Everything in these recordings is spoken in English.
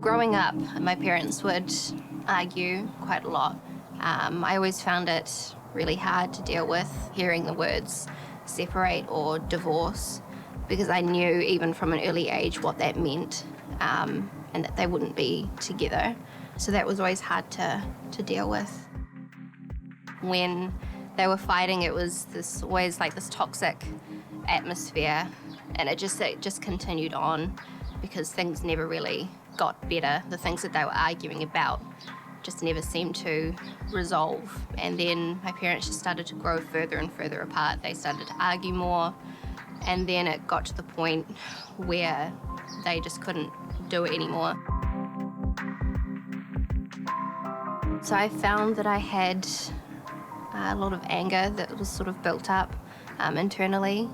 Growing up, my parents would argue quite a lot. I always found it really hard to deal with hearing the words separate or divorce, because I knew even from an early age what that meant, and that they wouldn't be together. So that was always hard to deal with. When they were fighting, it was always like this toxic atmosphere, and it just continued on because things never really got better. The things that they were arguing about just never seemed to resolve. And then my parents just started to grow further and further apart. They started to argue more, and then it got to the point where they just couldn't do it anymore. So I found that I had a lot of anger that was sort of built up internally.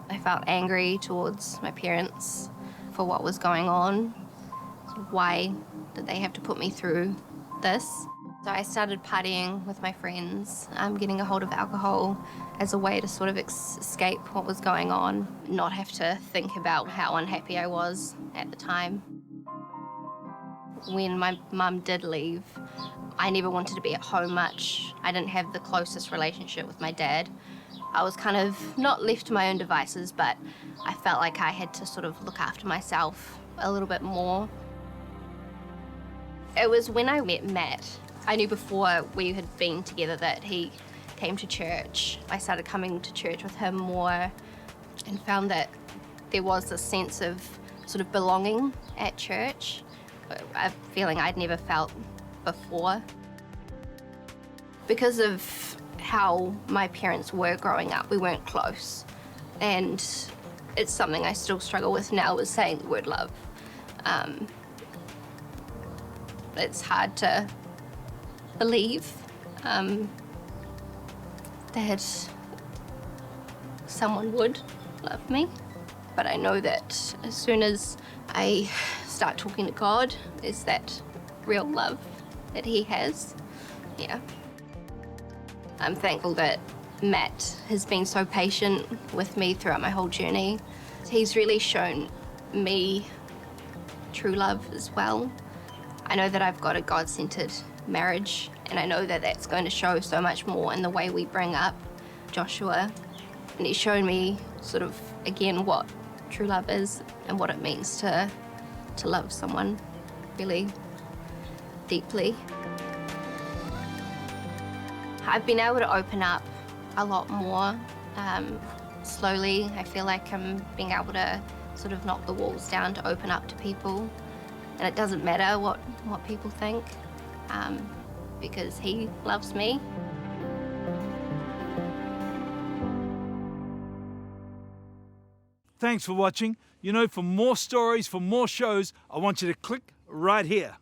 I felt angry towards my parents for what was going on. So why did they have to put me through this? So I started partying with my friends, getting a hold of alcohol as a way to sort of escape what was going on, not have to think about how unhappy I was at the time. When my mum did leave, I never wanted to be at home much. I didn't have the closest relationship with my dad. I was kind of not left to my own devices, but I felt like I had to sort of look after myself a little bit more. It was when I met Matt. I knew before we had been together that he came to church. I started coming to church with him more and found that there was a sense of sort of belonging at church, a feeling I'd never felt before. Because of how my parents were growing up, we weren't close. And it's something I still struggle with now, is saying the word love. It's hard to believe that someone would love me. But I know that as soon as I start talking to God, is that real love that he has. Yeah. I'm thankful that Matt has been so patient with me throughout my whole journey. He's really shown me true love as well. I know that I've got a God-centered marriage, and I know that that's going to show so much more in the way we bring up Joshua. And he's shown me sort of, again, what true love is and what it means to love someone really deeply. I've been able to open up a lot more slowly. I feel like I'm being able to sort of knock the walls down to open up to people. And it doesn't matter what people think, because he loves me. Thanks for watching. You know, for more stories, for more shows, I want you to click right here.